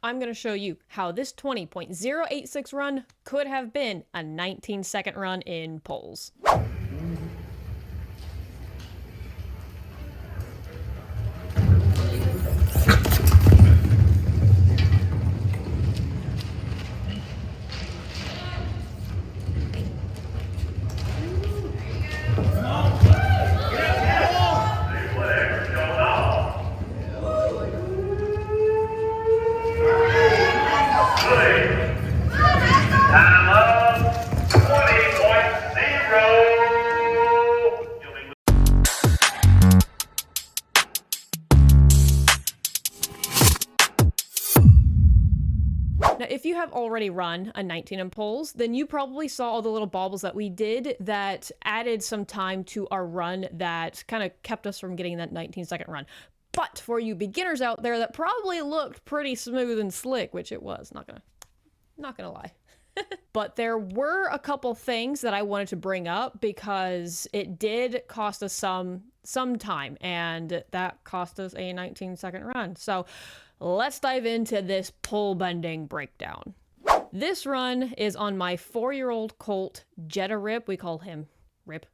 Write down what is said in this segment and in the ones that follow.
I'm going to show you how this 20.086 run could have been a 19-second run in poles. Now, if you have already run a 19 in poles, then you probably saw all the little bobbles that we did that added some time to our run that kind of kept us from getting that 19-second run. But for you beginners out there, that probably looked pretty smooth and slick, which it was, not gonna lie. But there were a couple things that I wanted to bring up because it did cost us some time, and that cost us a 19-second run. So let's dive into this pole bending breakdown. This run is on my 4-year-old colt, Jetta Rip. We call him Rip.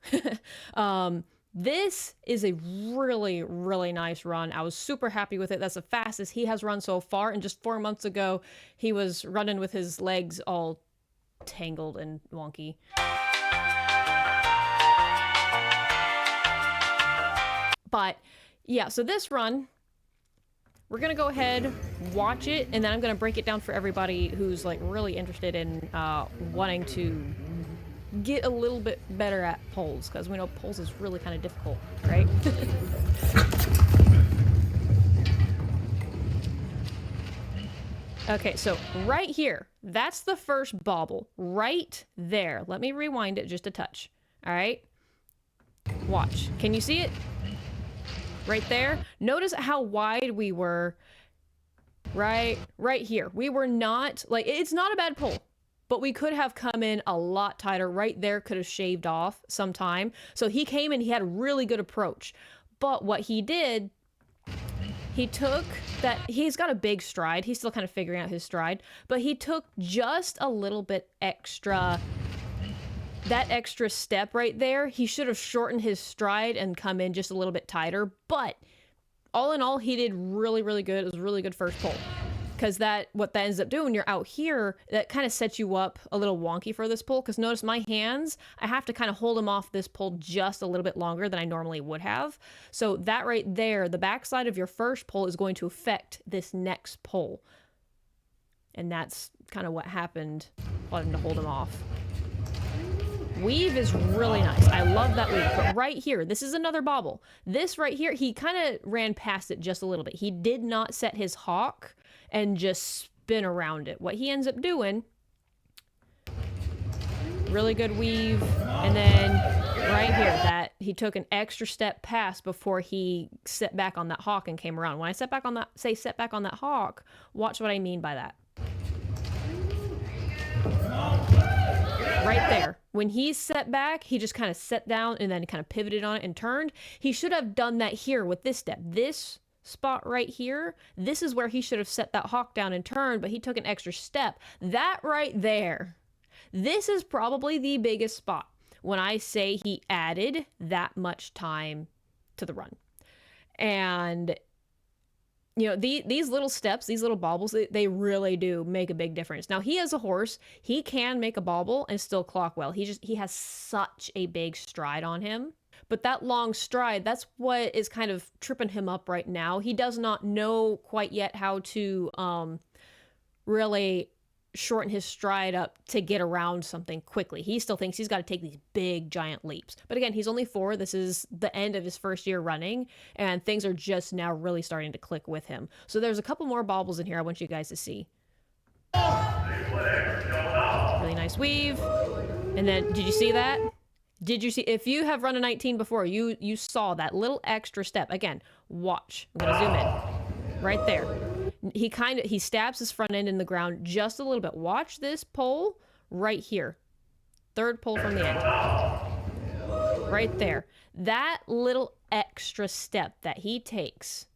This is a really, really nice run. I was super happy with it. That's the fastest he has run so far. And just 4 months ago, he was running with his legs all tangled and wonky. But yeah, so this run, we're gonna go ahead, watch it, and then I'm gonna break it down for everybody who's like really interested in wanting to get a little bit better at poles, because we know poles is really kind of difficult, right? Okay, so right here, that's the first bobble, right there. Let me rewind it just a touch, all right? Watch, can you see it? Right there. Notice how wide we were right here. We were not, like, it's not a bad pull, but we could have come in a lot tighter. Right there could have shaved off some time. So he came and he had a really good approach. But what he did, he took that, he's got a big stride. He's still kind of figuring out his stride, but he took just a little bit extra. That extra step right there, he should have shortened his stride and come in just a little bit tighter. But all in all, he did really, really good. It was a really good first pull. Because what that ends up doing, you're out here, that kind of sets you up a little wonky for this pull. Because notice my hands, I have to kind of hold them off this pull just a little bit longer than I normally would have. So that right there, the backside of your first pull is going to affect this next pull. And that's kind of what happened, wanting to hold him off. Weave is really nice. I love that weave. But right here, this is another bobble. This right here, he kind of ran past it just a little bit. He did not set his hawk and just spin around it. What he ends up doing, really good weave. And then right here, that he took an extra step past before he set back on that hawk and came around. When I set back on that, say set back on that hawk, watch what I mean by that. Right there. When he set back, he just kind of set down and then kind of pivoted on it and turned. He should have done that here with this step. This spot right here, this is where he should have set that hawk down and turned, but he took an extra step. That right there, this is probably the biggest spot when I say he added that much time to the run. And you know, these little steps, these little bobbles, they really do make a big difference. Now, he has a horse. He can make a bobble and still clock well. He has such a big stride on him. But that long stride, that's what is kind of tripping him up right now. He does not know quite yet how to really shorten his stride up to get around something quickly. He still thinks he's got to take these big giant leaps. But again, he's only 4. This is the end of his first year running, and things are just now really starting to click with him. So there's a couple more bobbles in here I want you guys to see. Really nice weave. And then, did you see that? Did you see, if you have run a 19 before, you saw that little extra step. Again, watch. I'm gonna zoom in. Right there. He stabs his front end in the ground just a little bit. Watch this pull right here. Third pull from the end. Right there. That little extra step that he takes.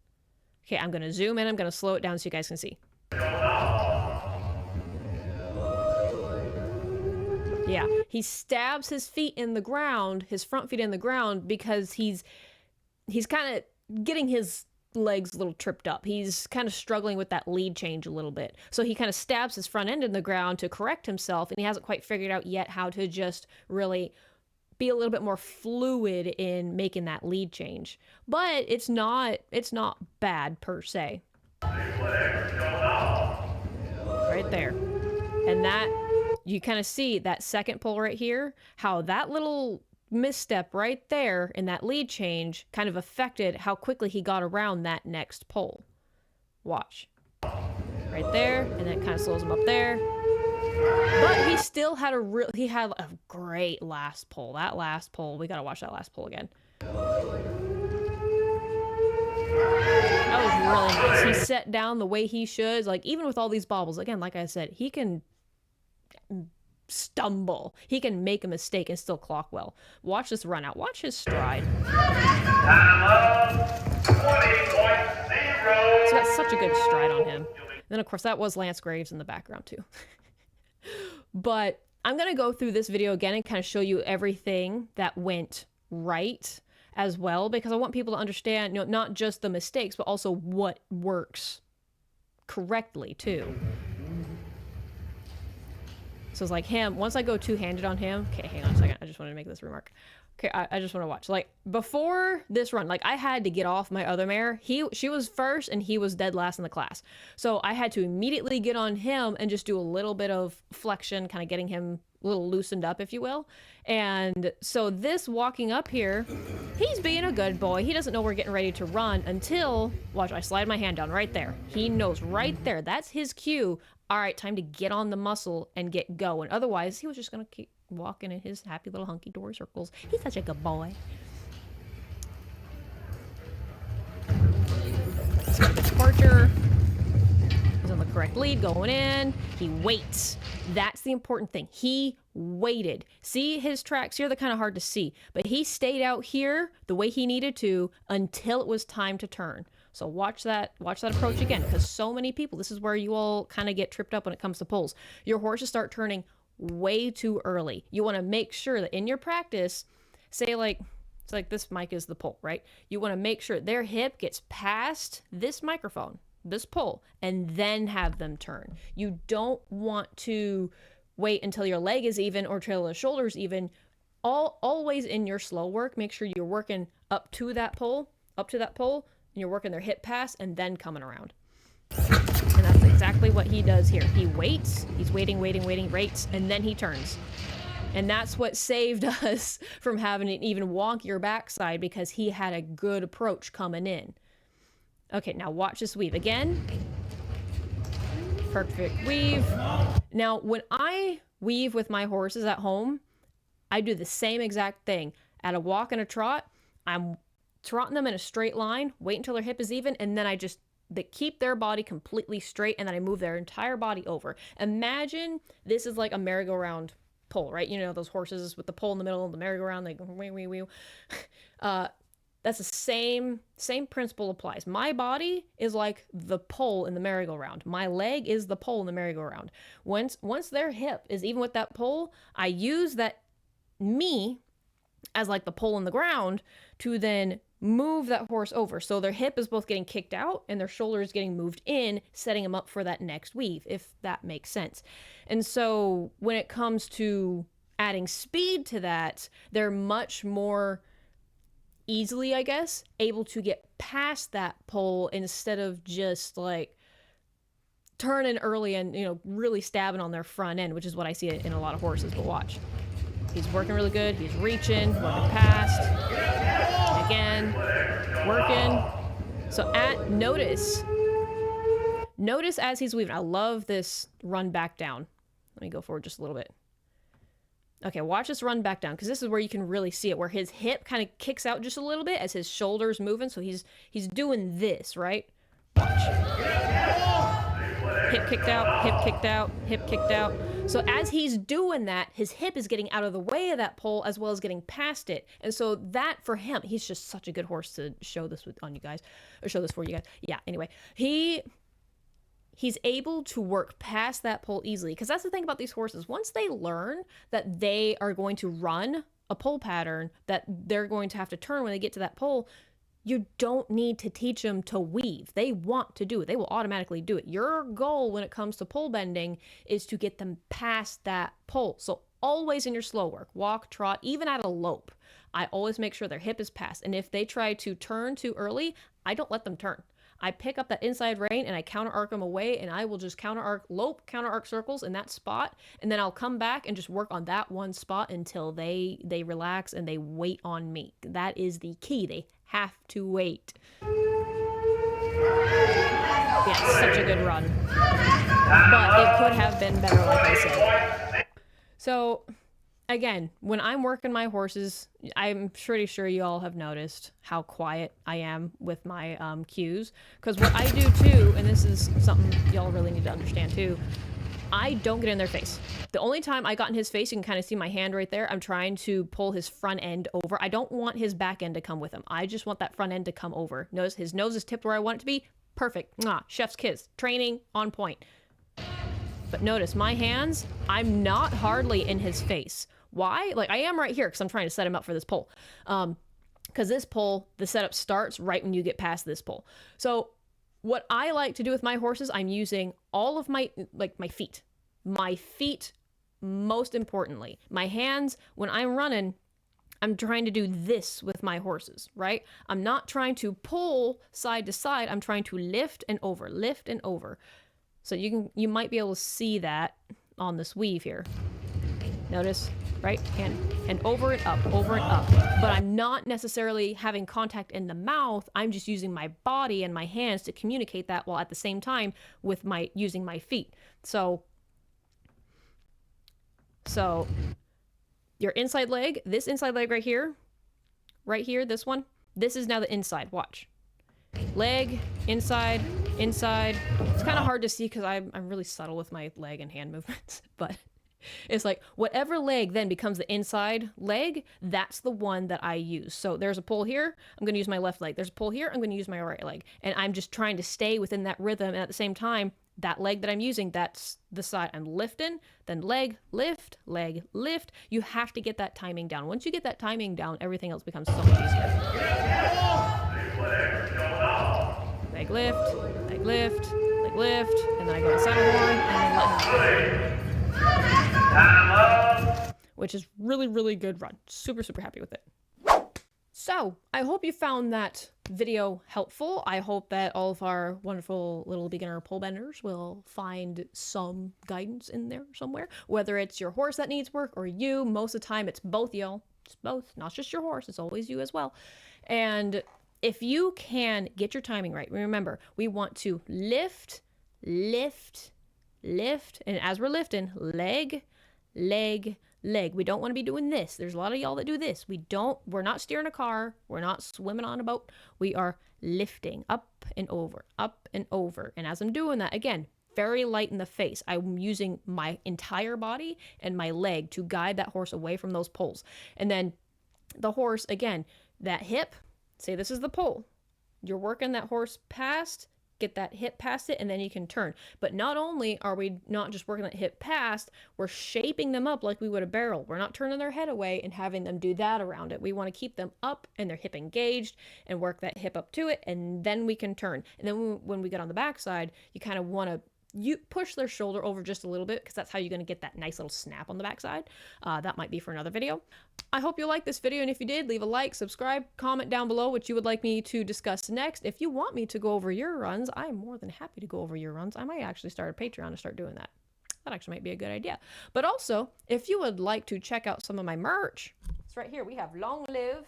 Okay, I'm going to zoom in. I'm going to slow it down so you guys can see. Yeah, he stabs his feet in the ground, his front feet in the ground, because he's kind of getting his legs a little tripped up. He's kind of struggling with that lead change a little bit. So he kind of stabs his front end in the ground to correct himself, and he hasn't quite figured out yet how to just really be a little bit more fluid in making that lead change. But it's not bad per se. Right there. And that, you kind of see that second pull right here, how that little misstep right there in that lead change kind of affected how quickly he got around that next pull. Watch. Right there, and then it kind of slows him up there. But he still had a great last pull. That last pull, we gotta watch that last pull again. That was really nice. He set down the way he should. Like, even with all these bobbles, again, like I said, he can stumble. He can make a mistake and still clock well. Watch this run out. Watch his stride. He's got such a good stride on him. And then, of course, that was Lance Graves in the background, too. But I'm going to go through this video again and kind of show you everything that went right as well, because I want people to understand, you know, not just the mistakes, but also what works correctly, too. So it's like him, once I go two-handed on him, okay, hang on a second, I just wanted to make this remark. Okay, I just want to watch. Like, before this run, like, I had to get off my other mare. She was first, and he was dead last in the class. So I had to immediately get on him and just do a little bit of flexion, kind of getting him a little loosened up, if you will. And so this walking up here, he's being a good boy. He doesn't know we're getting ready to run until, watch, I slide my hand down right there. He knows right there. That's his cue. All right, time to get on the muscle and get going. Otherwise, he was just going to keep walking in his happy little hunky-dory circles. He's such a good boy. He's got a good departure. He's on the correct lead, going in. He waits. That's the important thing. He waited. See his tracks here? They're kind of hard to see. But he stayed out here the way he needed to until it was time to turn. So watch that approach again, because so many people, this is where you all kind of get tripped up when it comes to pulls. Your horses start turning way too early. You want to make sure that in your practice, say like, it's like this mic is the pull, right? You want to make sure their hip gets past this microphone, this pull, and then have them turn. You don't want to wait until your leg is even or until the shoulder's even. Always in your slow work, make sure you're working up to that pull, and you're working their hip pass and then coming around. And that's exactly what he does here. He waits, he's waiting, waits, and then he turns. And that's what saved us from having an even wonkier backside, because he had a good approach coming in. Okay, now watch this weave again. Perfect weave. Now, when I weave with my horses at home, I do the same exact thing. At a walk and a trot, I'm trotting them in a straight line, wait until their hip is even, and then they keep their body completely straight, and then I move their entire body over. Imagine this is like a merry-go-round pull, right? You know, those horses with the pole in the middle of the merry-go-round, they go wee, wee, wee. That's the same principle applies. My body is like the pole in the merry-go-round. My leg is the pole in the merry-go-round. Once their hip is even with that pole, I use that me as like the pole in the ground to then move that horse over. So their hip is both getting kicked out and their shoulder is getting moved in, setting them up for that next weave, if that makes sense. And so when it comes to adding speed to that, they're much more easily, I guess, able to get past that pole instead of just like turning early and, you know, really stabbing on their front end, which is what I see in a lot of horses. But watch. He's working really good. He's reaching, working past. Again, working. So notice as he's weaving. I love this run back down. Let me go forward just a little bit. Okay, watch this run back down, because this is where you can really see it, where his hip kind of kicks out just a little bit as his shoulder's moving. So he's doing this, right? Watch. Hip kicked out, hip kicked out, hip kicked out. So as he's doing that, his hip is getting out of the way of that pole as well as getting past it. And so that for him, he's just such a good horse to show this on you guys, or show this for you guys. Yeah, anyway, he he's able to work past that pole easily. Because that's the thing about these horses. Once they learn that they are going to run a pole pattern, that they're going to have to turn when they get to that pole, you don't need to teach them to weave. They want to do it. They will automatically do it. Your goal when it comes to pole bending is to get them past that pole. So always in your slow work, walk, trot, even at a lope, I always make sure their hip is past. And if they try to turn too early, I don't let them turn. I pick up that inside rein and I counter arc them away, and I will just counter arc lope, counter arc circles in that spot, and then I'll come back and just work on that one spot until they relax and they wait on me. That is the key. They have to wait. Yeah, it's such a good run. But it could have been better, like I said. So again, when I'm working my horses, I'm pretty sure you all have noticed how quiet I am with my cues. Because what I do too, and this is something y'all really need to understand too, I don't get in their face. The only time I got in his face, you can kind of see my hand right there, I'm trying to pull his front end over. I don't want his back end to come with him. I just want that front end to come over. Notice his nose is tipped where I want it to be. Perfect. Mwah. Chef's kiss. Training on point. But notice my hands, I'm not hardly in his face. Why? Like, I am right here because I'm trying to set him up for this pole. Because this pole, the setup starts right when you get past this pole. So what I like to do with my horses, I'm using all of my, like, my feet. My feet, most importantly. My hands, when I'm running, I'm trying to do this with my horses, right? I'm not trying to pull side to side. I'm trying to lift and over, lift and over. So you might be able to see that on this weave here. Notice, right? And over and up, over and up. But I'm not necessarily having contact in the mouth. I'm just using my body and my hands to communicate that while at the same time with using my feet. So your inside leg, this inside leg right here, this one, this is now the inside. Watch. Leg, inside, inside. It's kind of hard to see because I'm really subtle with my leg and hand movements, but it's like whatever leg then becomes the inside leg, that's the one that I use. So there's a pull here, I'm going to use my left leg. There's a pull here, I'm going to use my right leg. And I'm just trying to stay within that rhythm. And at the same time, that leg that I'm using, that's the side I'm lifting, then leg, lift, leg, lift. You have to get that timing down. Once you get that timing down, everything else becomes so much easier. Leg lift, leg lift, leg lift, and then I go to saddle horn, and then let him, which is really, really good run. Super, super happy with it. So I hope you found that video helpful. I hope that all of our wonderful little beginner pole benders will find some guidance in there somewhere, whether it's your horse that needs work or you. Most of the time it's both y'all. It's both, not just your horse. It's always you as well. And if you can get your timing right, remember, we want to lift, lift, lift, and as we're lifting, leg, leg, leg. We don't want to be doing this. There's a lot of y'all that do this. We're not steering a car. We're not swimming on a boat. We are lifting up and over, up and over. And as I'm doing that, again, very light in the face. I'm using my entire body and my leg to guide that horse away from those poles. And then the horse, again, that hip, say this is the pole. You're working that horse past, get that hip past it, and then you can turn. But not only are we not just working that hip past, we're shaping them up like we would a barrel. We're not turning their head away and having them do that around it. We want to keep them up and their hip engaged and work that hip up to it, and then we can turn. And then when we get on the backside, you kind of want to push their shoulder over just a little bit because that's how you're going to get that nice little snap on the backside. That might be for another video. I hope you liked this video, and if you did, leave a like, subscribe, comment down below what you would like me to discuss next. If you want me to go over your runs, I'm more than happy to go over your runs. I might actually start a Patreon to start doing that. That actually might be a good idea. But also, if you would like to check out some of my merch, it's right here. We have Long Live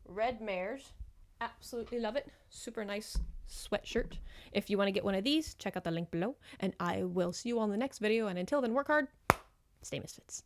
Red Mares. Absolutely love it. Super nice sweatshirt. If you want to get one of these, check out the link below, and I will see you on the next video. And until then, work hard, stay misfits.